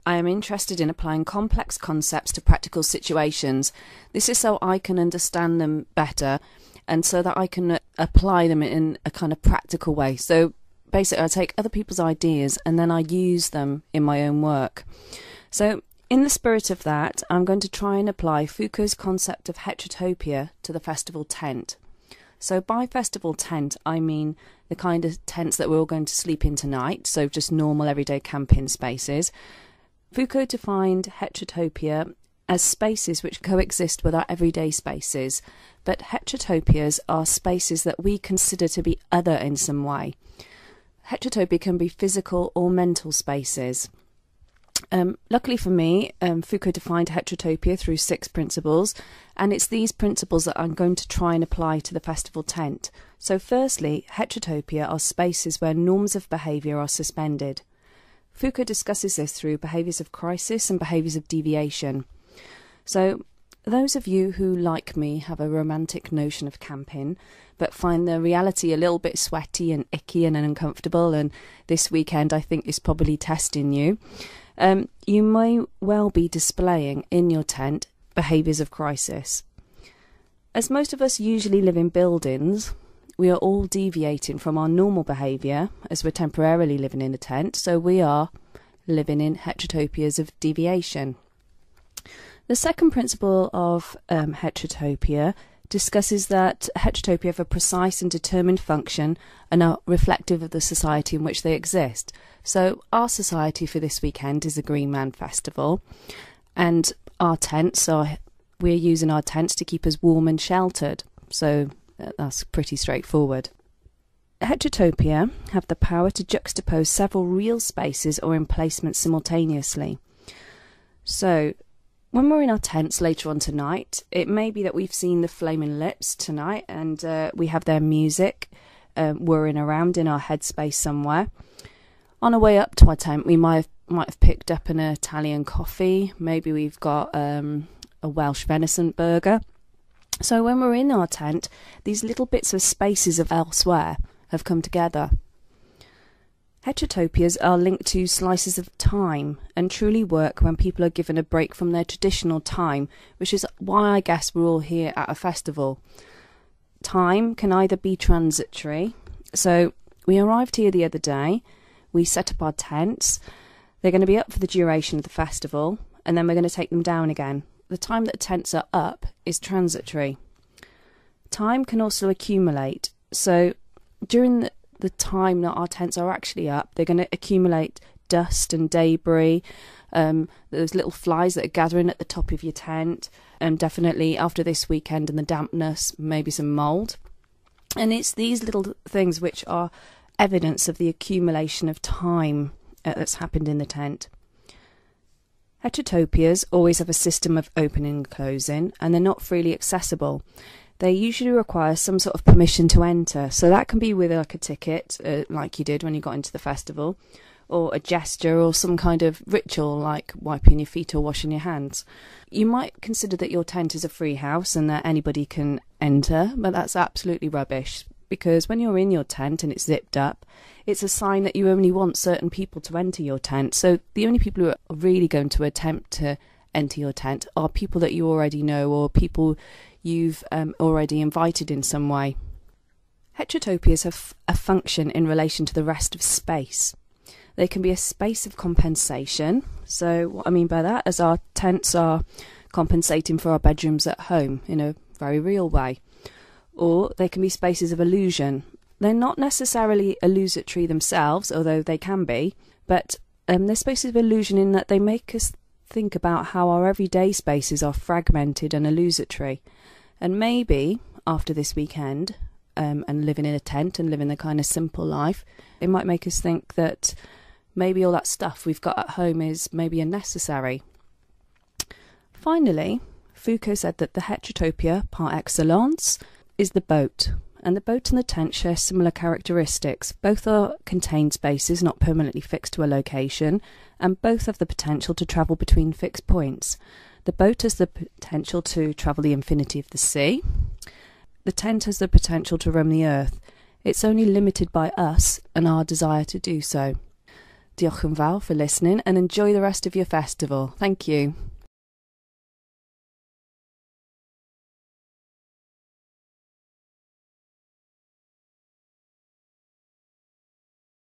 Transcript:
I am interested in applying complex concepts to practical situations. This is so I can understand them better and so that I can apply them in a kind of practical way. So basically I take other people's ideas and then I use them in my own work. So in the spirit of that, I'm going to try and apply Foucault's concept of heterotopia to the festival tent. So by festival tent, I mean the kind of tents that we're all going to sleep in tonight, so just normal everyday camping spaces. Foucault defined heterotopia as spaces which coexist with our everyday spaces, but heterotopias are spaces that we consider to be other in some way. Heterotopia can be physical or mental spaces. Luckily for me, Foucault defined heterotopia through 6 principles, and it's these principles that I'm going to try and apply to the festival tent. So firstly, heterotopia are spaces where norms of behaviour are suspended. Foucault discusses this through behaviours of crisis and behaviours of deviation. So those of you who, like me, have a romantic notion of camping, but find the reality a little bit sweaty and icky and uncomfortable, and this weekend I think is probably testing you, you may well be displaying in your tent behaviours of crisis. As most of us usually live in buildings, we are all deviating from our normal behaviour as we're temporarily living in a tent, so we are living in heterotopias of deviation. The second principle of heterotopia discusses that heterotopia have a precise and determined function and are reflective of the society in which they exist. So our society for this weekend is a Greenman festival, and our tents we're using our tents to keep us warm and sheltered. So that's pretty straightforward. Heterotopia have the power to juxtapose several real spaces or emplacements simultaneously. So when we're in our tents later on tonight, it may be that we've seen the Flaming Lips tonight and we have their music whirring around in our headspace somewhere. On our way up to our tent, we might have picked up an Italian coffee. Maybe we've got a Welsh venison burger. So when we're in our tent, these little bits of spaces of elsewhere have come together. Heterotopias are linked to slices of time and truly work when people are given a break from their traditional time, which is why I guess we're all here at a festival. Time can either be transitory, so we arrived here the other day, we set up our tents, they're going to be up for the duration of the festival, and then we're going to take them down again. The time that tents are up is transitory. Time can also accumulate, so during the time that our tents are actually up, they're going to accumulate dust and debris, those little flies that are gathering at the top of your tent, and definitely after this weekend and the dampness, maybe some mould. And it's these little things which are evidence of the accumulation of time that's happened in the tent. Heterotopias always have a system of opening and closing, and they're not freely accessible. They usually require some sort of permission to enter, so that can be with like a ticket, like you did when you got into the festival, or a gesture or some kind of ritual like wiping your feet or washing your hands. You might consider that your tent is a free house and that anybody can enter, but that's absolutely rubbish, because when you're in your tent and it's zipped up, it's a sign that you only want certain people to enter your tent. So the only people who are really going to attempt to enter your tent are people that you already know or people you've already invited in some way. Heterotopias have a function in relation to the rest of space. They can be a space of compensation. So what I mean by that is our tents are compensating for our bedrooms at home in a very real way. Or they can be spaces of illusion. They're not necessarily illusory themselves, although they can be, but they're spaces of illusion in that they make us think about how our everyday spaces are fragmented and illusory. And maybe after this weekend and living in a tent and living the kind of simple life, it might make us think that maybe all that stuff we've got at home is maybe unnecessary. Finally, Foucault said that the heterotopia par excellence is the boat, and the boat and the tent share similar characteristics. Both are contained spaces, not permanently fixed to a location, and both have the potential to travel between fixed points. The boat has the potential to travel the infinity of the sea. The tent has the potential to roam the earth. It's only limited by us and our desire to do so. Diolch yn fawr for listening and enjoy the rest of your festival. Thank you.